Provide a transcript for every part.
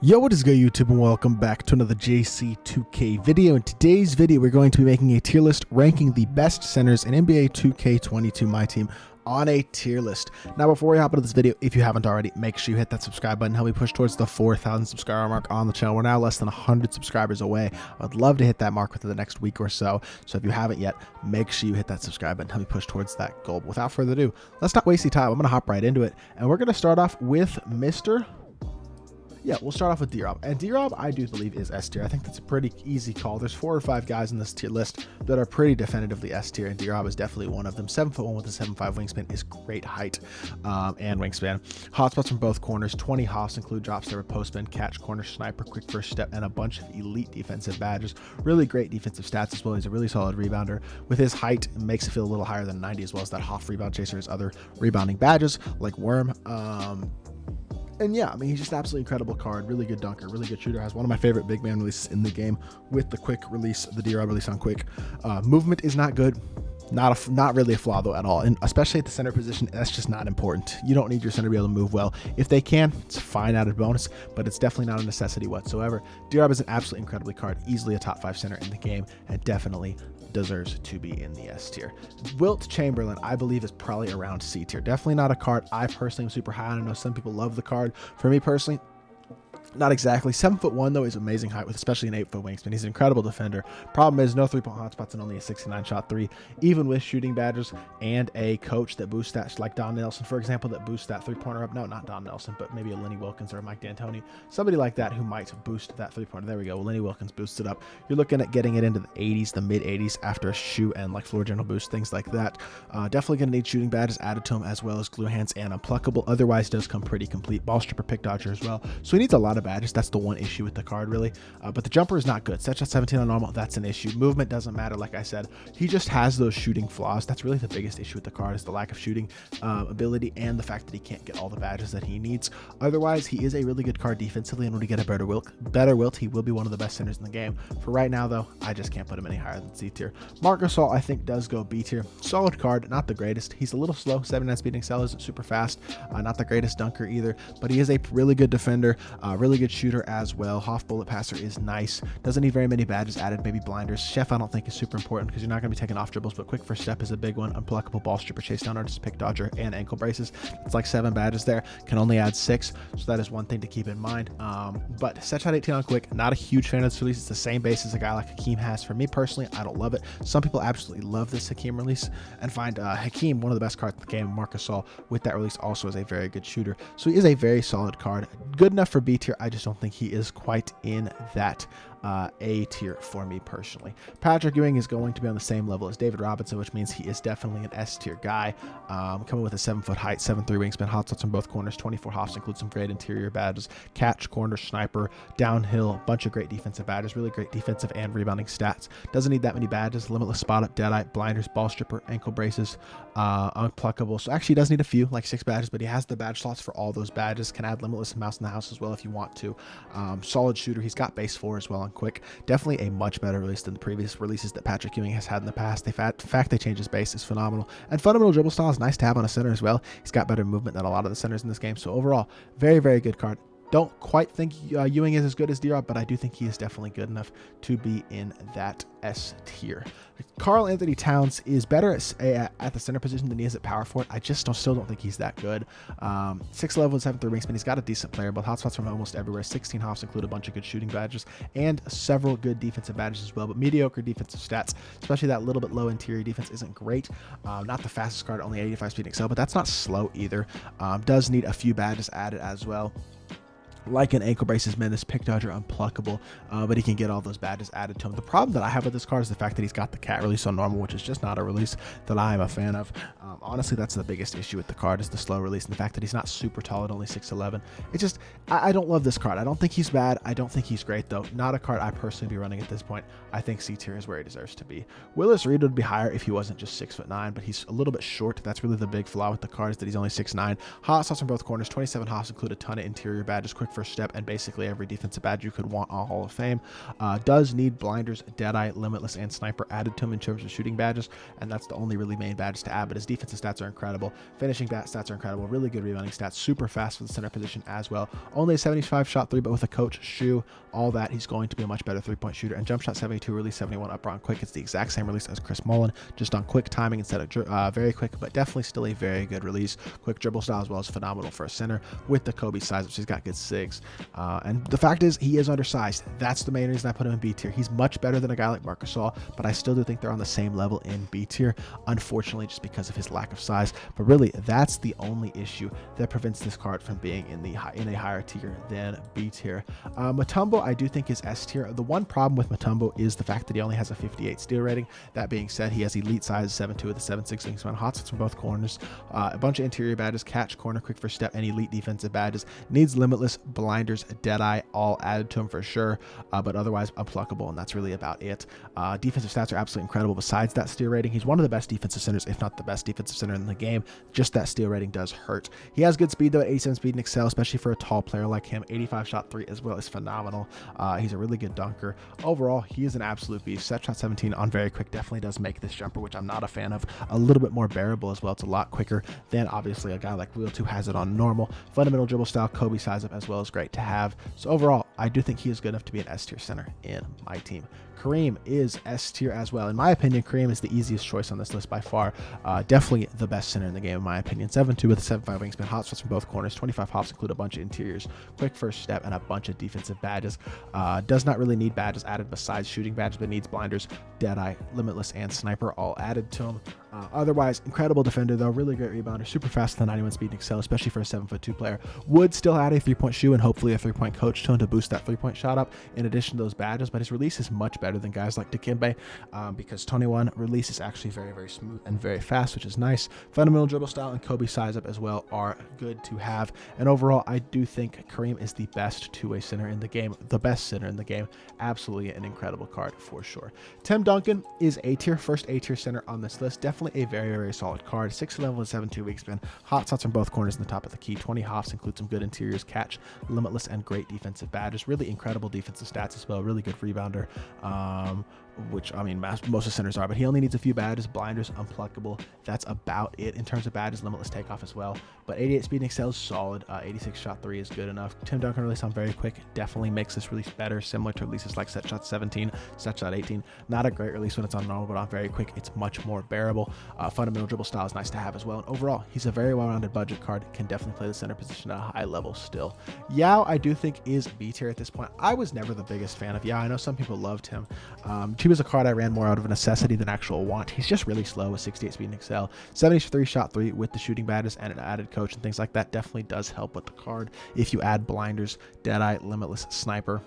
Yo, what is good YouTube, and welcome back to another JC2K video. In today's video, we're going to be making a tier list ranking the best centers in NBA 2K22 MyTEAM on a tier list. Now, before we hop into this video, if you haven't already, make sure you hit that subscribe button. Help me push towards the 4,000 subscriber mark on the channel. We're now less than 100 subscribers away. I'd love to hit that mark within the next week or so. So if you haven't yet, make sure you hit that subscribe button. Help me push towards that goal. But without further ado, let's not waste any time. I'm going to hop right into it. And we're going to start off with we'll start off with D-Rob. And D-Rob, I do believe, is S tier. I think that's a pretty easy call. There's 4 or 5 guys in this tier list that are pretty definitively S tier, and D-Rob is definitely one of them. 7'1" with a 7'5" wingspan is great height and wingspan. Hotspots from both corners. 20 hops include drop stepper, post spin, catch, corner, sniper, quick first step, and a bunch of elite defensive badges. Really great defensive stats as well. He's a really solid rebounder. With his height, it makes it feel a little higher than 90, as well as that Hoff rebound chaser, his other rebounding badges like Worm. And yeah, I mean, he's just an absolutely incredible card. Really good dunker, really good shooter. Has one of my favorite big man releases in the game with the quick release, the D-Rob release on quick. Movement is not good. Not really a flaw though at all, and especially at the center position, that's just not important. You don't need your center to be able to move well. If they can, it's a fine added bonus, but it's definitely not a necessity whatsoever. D-Rob is an absolutely incredibly card, easily a top 5 center in the game, and definitely deserves to be in the S tier. Wilt Chamberlain, I believe, is probably around C tier. Definitely not a card I personally am super high on. I know some people love the card. For me personally, not exactly. 7'1" though is amazing height with especially an 8-foot wingspan. He's an incredible defender. Problem is no 3-point hotspots and only a 69 shot 3, even with shooting badges and a coach that boosts that, like Don Nelson, for example, that boosts that 3-pointer up. No, not Don Nelson, but maybe a Lenny Wilkins or a Mike D'Antoni, somebody like that who might boost that 3-pointer. There we go. Well, Lenny Wilkins boosts it up. You're looking at getting it into the 80s, the mid 80s after a shoe and like floor general boost, things like that. Definitely going to need shooting badges added to him, as well as glue hands and unpluckable. Otherwise, does come pretty complete. Ball stripper, pick dodger as well. So he needs a lot of badges. That's the one issue with the card, really. But the jumper is not good. Set shot 17 on normal, that's an issue. Movement doesn't matter, like I said. He just has those shooting flaws. That's really the biggest issue with the card, is the lack of shooting ability and the fact that he can't get all the badges that he needs. Otherwise, he is a really good card defensively, and when we get a better wilt, he will be one of the best centers in the game. For right now, though, I just can't put him any higher than C tier. Marc Gasol, I think, does go B tier. Solid card, not the greatest. He's a little slow. 79 speed excel isn't super fast. Not the greatest dunker either, but he is a really good defender, really good shooter as well. Hoff bullet passer is nice. Doesn't need very many badges added, maybe blinders. Chef I don't think is super important because you're not going to be taking off dribbles, but quick first step is a big one. Unpluckable, ball stripper, chase down artist, pick dodger, and ankle braces. It's like 7 badges there. Can only add 6, so that is one thing to keep in mind. But set shot 18 on quick, not a huge fan of this release. It's the same base as a guy like Hakeem has. For me personally, I don't love it. Some people absolutely love this Hakeem release and find Hakeem one of the best cards in the game. Marc Gasol with that release also is a very good shooter, so he is a very solid card. Good enough for B tier. I just don't think he is quite in that A tier for me personally. Patrick Ewing is going to be on the same level as David Robinson, which means he is definitely an S tier guy. Coming with a 7-foot height, 7'3" wingspan, hotspots on both corners, 24 hops, include some great interior badges, catch, corner, sniper, downhill, bunch of great defensive badges, really great defensive and rebounding stats. Doesn't need that many badges. Limitless spot up, deadeye, blinders, ball stripper, ankle braces, unpluckable. So actually he does need a few, like 6 badges, but he has the badge slots for all those badges. Can add limitless mouse in the house as well if you want to. Solid shooter. He's got base 4 as well on quick. Definitely a much better release than the previous releases that Patrick Ewing has had in the past. The fact they changed his base is phenomenal. And fundamental dribble style is nice to have on a center as well. He's got better movement than a lot of the centers in this game. So overall, very, very good card. Don't quite think Ewing is as good as D-Rob, but I do think he is definitely good enough to be in that S tier. Karl-Anthony Towns is better at the center position than he is at power forward. I just still don't think he's that good. 6'11", 7'3" wingspan. He's got a decent player, but hotspots from almost everywhere. 16 hops include a bunch of good shooting badges and several good defensive badges as well, but mediocre defensive stats, especially that little bit low interior defense isn't great. Not the fastest card, only 85 speed excel, but that's not slow either. Does need a few badges added as well, like an ankle braces, menace, pick dodger, unpluckable, but he can get all those badges added to him. The problem that I have with this card is the fact that he's got the cat release on normal, which is just not a release that I am a fan of. Honestly, that's the biggest issue with the card, is the slow release and the fact that he's not super tall at only 6'11". It's just, I don't love this card. I don't think he's bad. I don't think he's great though. Not a card I personally be running at this point. I think C tier is where he deserves to be. Willis Reed would be higher if he wasn't just 6'9", but he's a little bit short. That's really the big flaw with the card, is that he's only 6'9". Hot sauce on both corners, 27 hops include a ton of interior badges, quick quick first step, and basically every defensive badge you could want on Hall of Fame. Does need blinders, Deadeye, Limitless, and Sniper added to him in terms of shooting badges, and that's the only really main badges to add, but his defensive stats are incredible. Finishing stats are incredible. Really good rebounding stats. Super fast for the center position as well. Only a 75 shot three, but with a coach, shoe, all that, he's going to be a much better three-point shooter. And jump shot 72, release 71, up on quick. It's the exact same release as Chris Mullin, just on quick timing instead of very quick, but definitely still a very good release. Quick dribble style as well is phenomenal for a center with the Kobe size, which he's got good sigs. And the fact is, he is undersized. That's the main reason I put him in B tier. He's much better than a guy like Marc Gasol, but I still do think they're on the same level in B tier, unfortunately, just because of his lack of size. But really, that's the only issue that prevents this card from being in a higher tier than B tier. Mutombo, I do think is S tier. The one problem with Mutombo is the fact that he only has a 58 steal rating. That being said, he has elite size 7'2" with a 7'6" wingspan, hot spots from both corners, a bunch of interior badges, catch, corner, quick first step, and elite defensive badges. Needs Limitless, blinders, Deadeye, all added to him for sure, but otherwise unpluckable, and that's really about it. Defensive stats are absolutely incredible. Besides that steal rating, he's one of the best defensive centers, if not the best defensive center in the game. Just that steal rating does hurt. He has good speed though, at 87 speed and excel, especially for a tall player like him. 85 shot three as well is phenomenal. He's a really good dunker. Overall, he is an absolute beast. Set shot 17 on very quick definitely does make this jumper, which I'm not a fan of, a little bit more bearable as well. It's a lot quicker than obviously a guy like Wilt, who has it on normal. Fundamental dribble style, Kobe size up as well is great to have. So overall, I do think he is good enough to be an S tier center in my team. Kareem is S tier as well. In my opinion, Kareem is the easiest choice on this list by far. Definitely the best center in the game, in my opinion. 7'2" with a 7'5" wingspan, hot spots from both corners, 25 hops, include a bunch of interiors, quick first step, and a bunch of defensive badges. Does not really need badges added besides shooting badges, but needs blinders, Deadeye, Limitless, and Sniper all added to him. Otherwise, incredible defender though, really great rebounder, super fast with a 91 speed and excel, especially for a 7'2" player. Would still add a three-point shoe and hopefully a three-point coach to him to boost that three-point shot up in addition to those badges, but his release is much better than guys like Dikembe, because 21 release is actually very, very smooth and very fast, which is nice. Fundamental dribble style and Kobe size up as well are good to have. And overall, I do think Kareem is the best two-way center in the game, the best center in the game. Absolutely an incredible card for sure. Tim Duncan is A tier, first A tier center on this list. Definitely a very, very solid card. 6'11" with 7'2" wingspan, hot shots from both corners in the top of the key, 20 hops, include some good interiors, catch, Limitless, and great defensive badges. Really incredible defensive stats as well. Really good rebounder, which I mean most of centers are, but he only needs a few badges, blinders, unpluckable. That's about it in terms of badges. Limitless takeoff as well, but 88 speed and excel is solid. 86 shot three is good enough. Tim Duncan release on very quick definitely makes this release better, similar to releases like set shot 17, set shot 18. Not a great release when it's on normal, but on very quick it's much more bearable. Fundamental dribble style is nice to have as well, and overall he's a very well-rounded budget card, can definitely play the center position at a high level still. Yao, I do think is B tier at this point. I was never the biggest fan of Yao. I know some people loved him. He was a card I ran more out of a necessity than actual want. He's just really slow with 68 speed and excel. 73 shot three with the shooting badges and an added coach and things like that definitely does help with the card if you add blinders, Deadeye, Limitless, Sniper.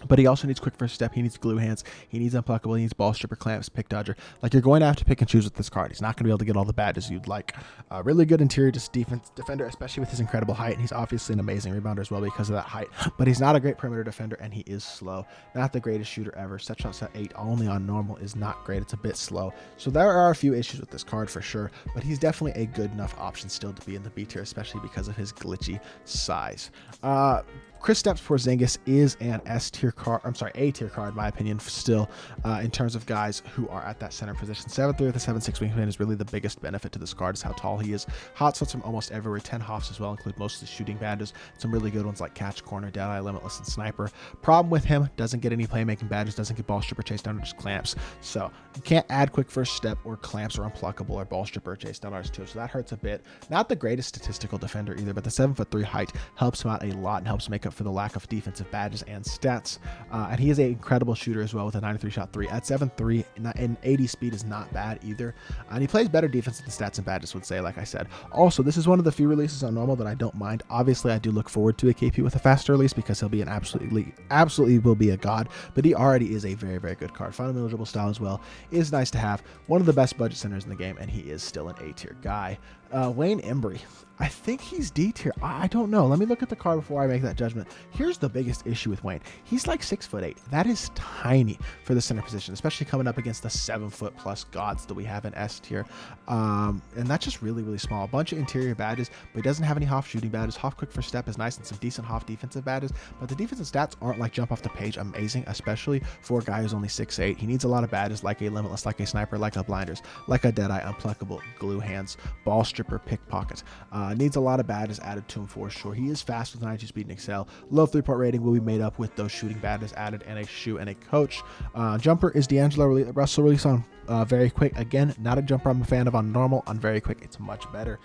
But he also needs quick first step, he needs glue hands, he needs unpluckable, he needs ball stripper, clamps, pick dodger. Like, you're going to have to pick and choose with this card. He's not going to be able to get all the badges you'd like. Really good interior defender, especially with his incredible height. And he's obviously an amazing rebounder as well because of that height. But he's not a great perimeter defender, and he is slow. Not the greatest shooter ever. Set shot 8 only on normal is not great. It's a bit slow. So there are a few issues with this card for sure. But he's definitely a good enough option still to be in the B tier, especially because of his glitchy size. Kristaps Porzingis is an S tier card. I'm sorry, A tier card, in my opinion, still, in terms of guys who are at that center position. 7'3" with a 7'6" wingspan is really the biggest benefit to this card, is how tall he is. Hot spots from almost everywhere. 10 hops as well, include most of the shooting badges. Some really good ones like catch, corner, Deadeye, Limitless, and Sniper. Problem with him, doesn't get any playmaking badges, doesn't get ball stripper, chase down, or just clamps. So you can't add quick first step or clamps or unpluckable or ball stripper, chase down, to so that hurts a bit. Not the greatest statistical defender either, but the 7'3" height helps him out a lot and helps make up for the lack of defensive badges and stats. And he is an incredible shooter as well with a 93 shot three. At 7'3" and 80 speed is not bad either. And he plays better defense than the stats and badges would say, like I said. Also, this is one of the few releases on normal that I don't mind. Obviously, I do look forward to a KP with a faster release because he'll be an absolutely will be a god, but he already is a very, very good card. Fundamental dribble style as well is nice to have. One of the best budget centers in the game, and he is still an A tier guy. Wayne Embry. I think he's D tier. I don't know. Let me look at the card before I make that judgment. Here's the biggest issue with Wayne. He's like 6'8". That is tiny for the center position, especially coming up against the 7-foot+ gods that we have in S tier. And that's just really, really small. A bunch of interior badges, but he doesn't have any Hoff shooting badges. Hoff quick first step is nice and some decent Hoff defensive badges, but the defensive stats aren't like jump off the page amazing, especially for a guy who's only 6'8". He needs a lot of badges like a limitless, like a sniper, like a blinders, like a deadeye, unpluckable, glue hands, ball stripper, pickpocket. Needs a lot of badges added to him for sure. He is fast with 92 speed and excel. Low 3-point rating will be made up with those shooting badges added and a shoe and a coach. Jumper is D'Angelo Russell release on very quick. Again, not a jumper I'm a fan of on normal. On very quick, it's much better.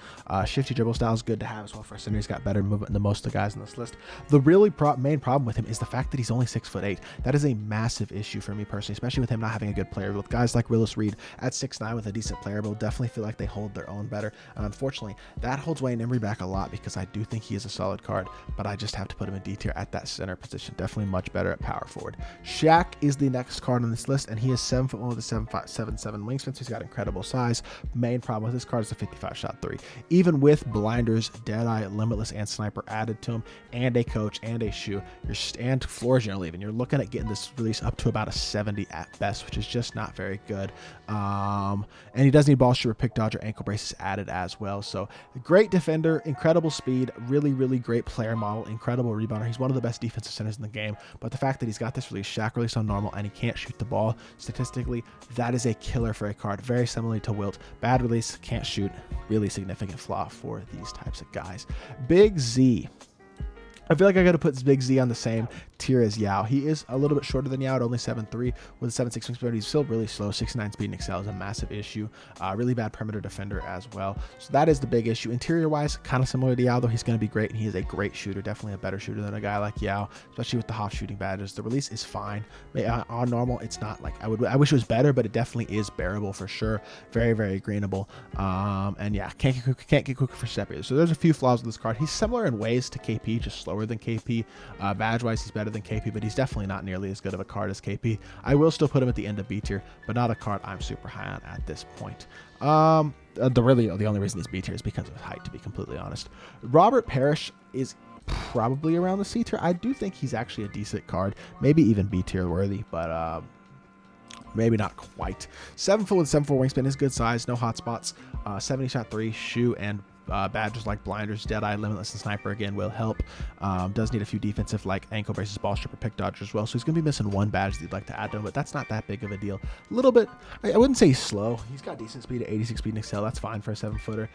Shifty dribble style is good to have as well for a center. He's got better movement than most of the guys on this list. The really main problem with him is the fact that he's only 6'8". That is a massive issue for me personally, especially with him not having a good player. With guys like Willis Reed at 6'9" with a decent player, will definitely feel like they hold their own better. And unfortunately, that holds Wayne Embry back a lot because I do think he is a solid card, but I just have to put him in D tier at that center position. Definitely much better at power forward. Shaq is the next card on this list, and he is 7'1" with a 7'7" wingspan, so he's got incredible size. Main problem with this card is the 55 shot three. Even with blinders, deadeye, limitless, and sniper added to him, and a coach and a shoe, and floor general even, you're looking at getting this release up to about a 70 at best, which is just not very good. And he does need ball stripper, pick dodger, ankle braces added as well. So great defender, incredible speed, really, really great player model, incredible rebounder. He's one of the best defensive centers in the game, but the fact that he's got this release, Shaq release on normal, and he can't shoot the ball, statistically, that is a killer for a card. Very similarly to Wilt. Bad release, can't shoot, really significant flaw for these types of guys. Big Z. I feel like I got to put Big Z on the same tier as Yao. He is a little bit shorter than Yao at only 7'3" with a 7'6" wingspan. He's still really slow. 6'9" speed and excel is a massive issue. Really bad perimeter defender as well. So that is the big issue. Interior wise, kind of similar to Yao, though he's going to be great, and he is a great shooter. Definitely a better shooter than a guy like Yao, especially with the Hoff shooting badges. The release is fine. On normal, it's not like I wish it was better, but it definitely is bearable for sure. Very, very greenable. And yeah, can't get quicker for step either. So there's a few flaws with this card. He's similar in ways to KP, just slower than KP. Badge wise, he's better than KP, but he's definitely not nearly as good of a card as KP. I will still put him at the end of B tier, but not a card I'm super high on at this point. The only reason he's B tier is because of his height, to be completely honest. Robert Parish is probably around the C tier. I do think he's actually a decent card, maybe even B tier worthy, but maybe not quite. 7 foot with 7'4" wingspan is good size, no hot spots. 70 shot three, shoe, and badges like blinders, deadeye, limitless, and sniper again will help. Does need a few defensive like ankle braces, ball stripper, pick dodger as well. So he's going to be missing one badge that you'd like to add to him, but that's not that big of a deal. A little bit, I wouldn't say he's slow. He's got decent speed at 86 speed and excel. That's fine for a 7-footer.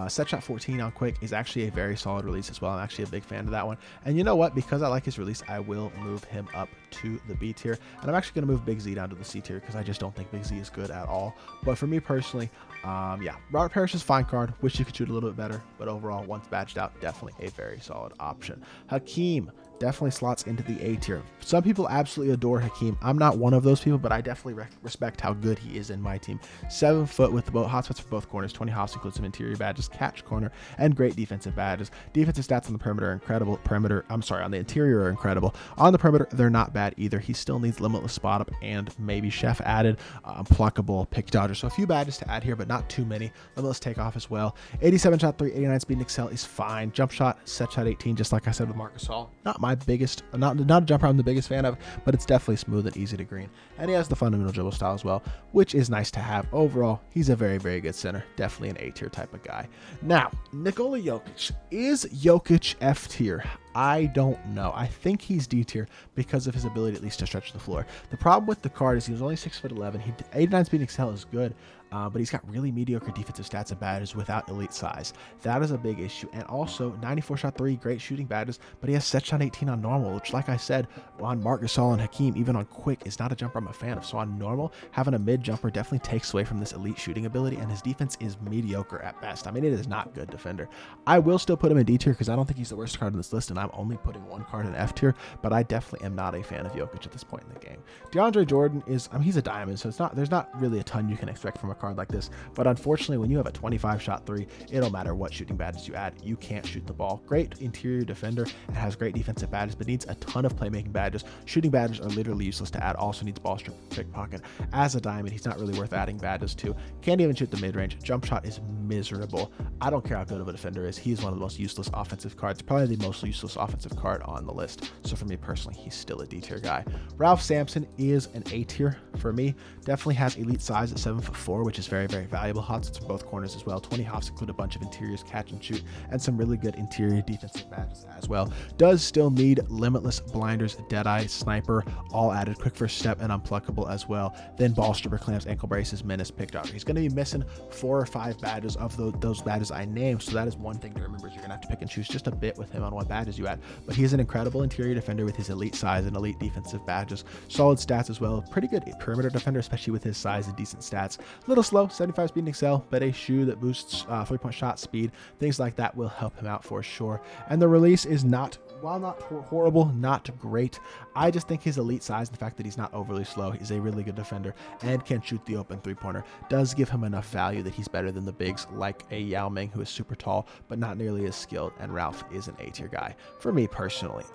Set shot 14 on quick is actually a very solid release as well. I'm actually a big fan of that one. And you know what? Because I like his release, I will move him up to the B tier. And I'm actually going to move Big Z down to the C tier because I just don't think Big Z is good at all. But for me personally, yeah, Robert Parish is a fine card. Wish you could shoot a little bit better, but overall, once badged out, definitely a very solid option. Hakeem definitely slots into the A tier. Some people absolutely adore Hakeem. I'm not one of those people, but I definitely respect how good he is in my team. 7 foot with both hotspots for both corners, 20 hops, includes some interior badges, catch corner, and great defensive badges. Defensive stats on the perimeter are incredible. On the interior are incredible. On the perimeter, they're not bad either. He still needs limitless spot up and maybe chef added, pluckable, pick dodger. So a few badges to add here, but not too many. Limitless takeoff as well. 87 shot 3, 89 speed and excel is fine. Jump shot, set shot 18, just like I said with Marc Gasol. Not my biggest, not a jumper I'm the biggest fan of, but it's definitely smooth and easy to green. And he has the fundamental dribble style as well, which is nice to have. Overall, he's a very, very good center. Definitely an A tier type of guy. Now, Nikola Jokic. Is Jokic F tier? I don't know. I think he's D tier because of his ability at least to stretch the floor. The problem with the card is he was only 6'11". 89 speed and excel is good, but he's got really mediocre defensive stats and badges without elite size. That is a big issue. And also 94 shot 3, great shooting badges, but he has set shot 18 on normal, which, like I said, on Marc Gasol and Hakeem, even on quick, is not a jumper I'm a fan of. So on normal, having a mid jumper definitely takes away from this elite shooting ability, and his defense is mediocre at best. I mean, it is not good defender. I will still put him in D tier because I don't think he's the worst card on this list, and I I'm only putting one card in F tier, but I definitely am not a fan of Jokic at this point in the game. DeAndre Jordan is, I mean, he's a diamond, so there's not really a ton you can expect from a card like this. But unfortunately, when you have a 25 shot three, it don't matter what shooting badges you add, you can't shoot the ball. Great interior defender and has great defensive badges, but needs a ton of playmaking badges. Shooting badges are literally useless to add. Also needs ball strip, pickpocket. As a diamond, he's not really worth adding badges to. Can't even shoot the mid-range. Jump shot is miserable. I don't care how good of a defender is. He's one of the most useless offensive cards, probably the most useless offensive card on the list. So for me personally, he's still a D tier guy. Ralph Sampson is an A tier for me. Definitely has elite size at 7'4", which is very, very valuable. Hot spots from both corners as well. 20 hops include a bunch of interiors, catch and shoot, and some really good interior defensive badges as well. Does still need limitless, blinders, deadeye, sniper, all added, quick first step, and unpluckable as well. Then ball stripper, clamps, ankle braces, menace, pick dodger. He's going to be missing 4 or 5 badges of those badges I named, so that is one thing to remember. Is you're going to have to pick and choose just a bit with him on what badges you add. But he is an incredible interior defender with his elite size and elite defensive badges. Solid stats as well. Pretty good perimeter defender, especially with his size and decent stats. A little slow, 75 speed and excel, but a shoe that boosts 3-point shot speed. Things like that will help him out for sure. And the release is not, while not horrible, not great. I just think his elite size and the fact that he's not overly slow, he's a really good defender and can shoot the open 3-pointer, does give him enough value that he's better than the bigs like a Yao Ming, who is super tall but not nearly as skilled, and Ralph is an A tier guy for me personally.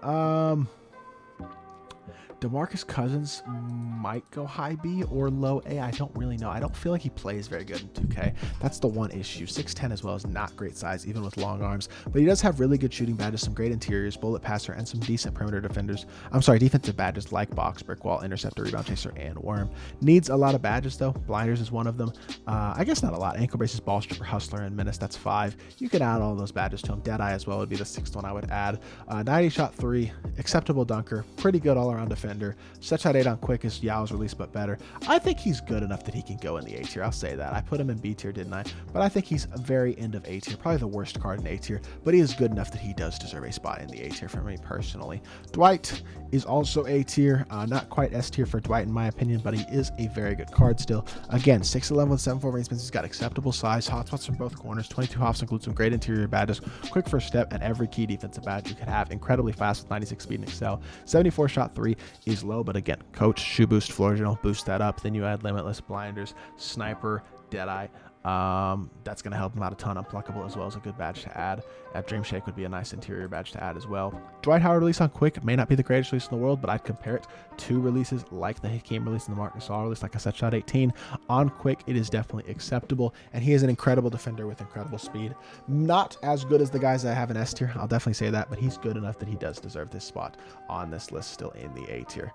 DeMarcus Cousins might go high B or low A. I don't really know. I don't feel like he plays very good in 2K. That's the one issue. 6'10" as well is not great size, even with long arms. But he does have really good shooting badges, some great interiors, bullet passer, and some decent perimeter defenders. Defensive badges like box, brick wall, interceptor, rebound chaser, and worm. Needs a lot of badges though. Blinders is one of them. I guess not a lot. Ankle braces, ball stripper, hustler, and menace. That's 5. You can add all those badges to him. Deadeye as well would be the 6th one I would add. 90 shot 3, acceptable dunker, pretty good all around defender. Such shot 8 on quick is Yao's release, but better. I think he's good enough that he can go in the A tier. I'll say that. I put him in B tier, didn't I? But I think he's a very end of A tier. Probably the worst card in A tier, but he is good enough that he does deserve a spot in the A tier for me personally. Dwight is also A tier. Not quite S tier for Dwight in my opinion, but he is a very good card still. Again, 6'11" with 7'4" wingspan. He's got acceptable size, hotspots from both corners, 22 hops, include some great interior badges, quick first step, and every key defensive badge you could have. Incredibly fast with 96 speed and excel. 74 shot 3 is low, but again, coach, shoe boost, floor general, boost that up. Then you add limitless, blinders, sniper, deadeye. That's going to help him out a ton. Unpluckable as well as a good badge to add. Dream Shake would be a nice interior badge to add as well. Dwight Howard release on quick may not be the greatest release in the world, but I'd compare it to releases like the Hakeem release and the Marc Gasol release. Like I said, shot 18 on quick, it is definitely acceptable, and he is an incredible defender with incredible speed. Not as good as the guys I have in S tier, I'll definitely say that, but he's good enough that he does deserve this spot on this list, still in the A tier.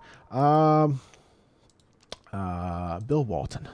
Bill Walton.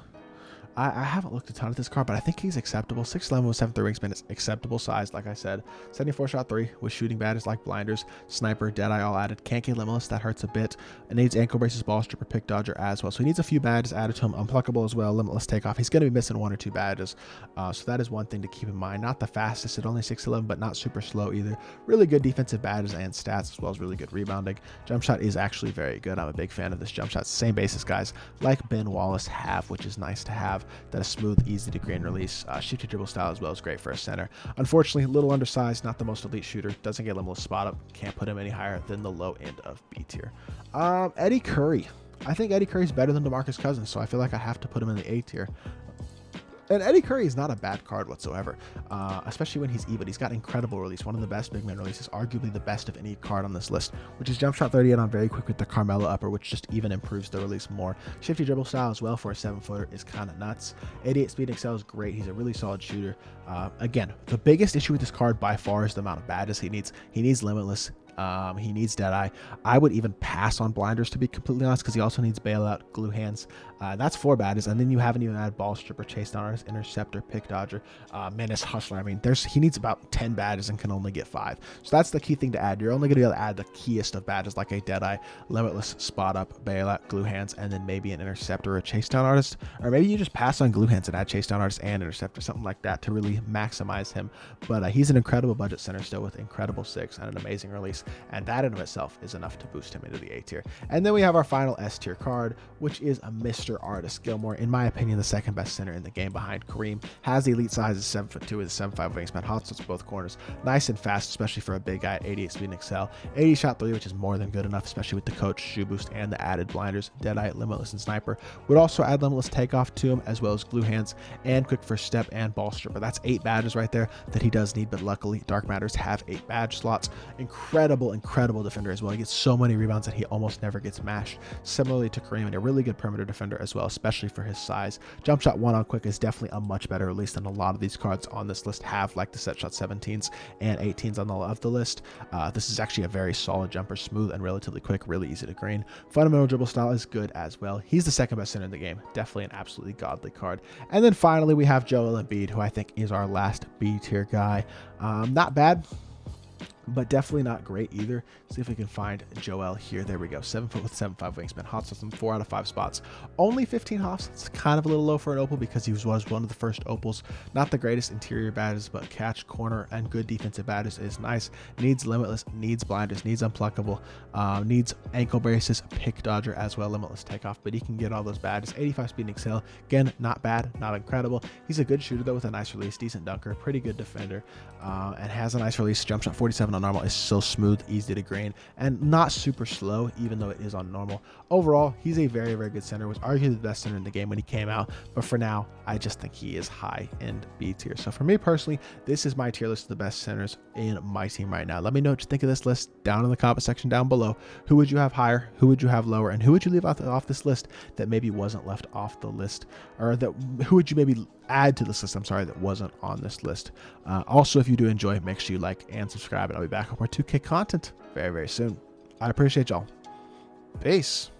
I haven't looked a ton at this card, but I think he's acceptable. 6'11" with 7'3" wingspan is acceptable size, like I said. 74 shot 3 with shooting badges like blinders, sniper, deadeye all added. Can't get limitless, that hurts a bit. It needs ankle braces, ball stripper, pick dodger as well. So he needs a few badges added to him. Unpluckable as well, limitless takeoff. He's going to be missing 1 or 2 badges. So that is one thing to keep in mind. Not the fastest at only 6'11", but not super slow either. Really good defensive badges and stats, as well as really good rebounding. Jump shot is actually very good. I'm a big fan of this jump shot. Same basis guys like Ben Wallace have, which is nice to have. That is smooth, easy to green release. Shifty dribble style as well is great for a center. Unfortunately, a little undersized, not the most elite shooter. Doesn't get limitless spot up. Can't put him any higher than the low end of B tier. Eddie Curry. I think Eddie Curry is better than DeMarcus Cousins, so I feel like I have to put him in the A tier. And Eddie Curry is not a bad card whatsoever, especially when he's even. He's got incredible release, one of the best big man releases, arguably the best of any card on this list, which is jump shot 38 on very quick with the Carmelo upper, which just even improves the release more. Shifty dribble style as well for a 7-footer is kind of nuts. 88 speed excel is great. He's a really solid shooter. Again, the biggest issue with this card by far is the amount of badges he needs. He needs limitless. He needs deadeye. I would even pass on blinders, to be completely honest, because he also needs bailout, glue hands. That's 4 badges, and then you haven't even added ball stripper, chase down artist, interceptor, pick dodger, menace, hustler. I mean, he needs about 10 badges and can only get 5. So that's the key thing to add. You're only going to be able to add the keyest of badges like a deadeye, limitless, spot up, bailout, glue hands, and then maybe an interceptor or a chase down artist, or maybe you just pass on glue hands and add chase down artist and interceptor, something like that to really maximize him. But he's an incredible budget center still with incredible 6 and an amazing release. leagues, and that in of itself is enough to boost him into the A tier. And then we have our final S tier card, which is a Mr. Artis Gilmore. In my opinion, the second best center in the game behind Kareem. Has the elite size of 7'2" with a 7'5" wingspan, hot shots both corners, nice and fast, especially for a big guy at 88 speed and excel, 80 shot 3, which is more than good enough, especially with the coach shoe boost and the added blinders, Deadeye, Limitless, and Sniper. Would also add Limitless takeoff to him, as well as glue hands and quick first step and ball stripper. That's 8 badges right there that he does need, but luckily Dark Matters have 8 badge slots. Incredible defender as well. He gets so many rebounds that he almost never gets mashed. Similarly to Kareem, and a really good perimeter defender as well, especially for his size. Jump shot 1 on quick is definitely a much better release than a lot of these cards on this list have, like the set shot 17s and 18s on the list. This is actually a very solid jumper, smooth and relatively quick, really easy to green. Fundamental dribble style is good as well. He's the second best center in the game. Definitely an absolutely godly card. And then finally we have Joel Embiid, who I think is our last B tier guy. Not bad, but definitely not great either. See if we can find Joel here. There we go. 7 foot with 7'5" wingspan. Hot sauce in 4 out of 5 spots. Only 15 hops. It's kind of a little low for an opal because he was one of the first opals. Not the greatest interior badges, but catch, corner, and good defensive badges is nice. Needs Limitless, needs blinders, needs unpluckable, needs ankle braces, pick dodger as well, Limitless takeoff, but he can get all those badges. 85 speed and excel. Again, not bad, not incredible. He's a good shooter though with a nice release, decent dunker, pretty good defender, and has a nice release. Jump shot 47 on normal is so smooth, easy to green, and not super slow, even though it is on normal. Overall, he's a very good center. Was arguably the best center in the game when he came out, but for now, I just think he is high end B tier. So for me personally, this is my tier list of the best centers in my team right now. Let me know what you think of this list down in the comment section down below. Who would you have higher? Who would you have lower? And who would you leave off this list that maybe wasn't left off the list, or that who would you maybe add to this list, I'm sorry, that wasn't on this list. Also, if you do enjoy, make sure you like and subscribe, and I'll be back with more 2K content very soon. I appreciate y'all. Peace.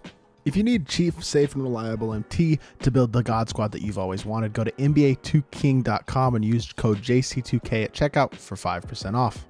If you need cheap, safe, and reliable MT to build the God Squad that you've always wanted, go to NBA2King.com and use code JC2K at checkout for 5% off.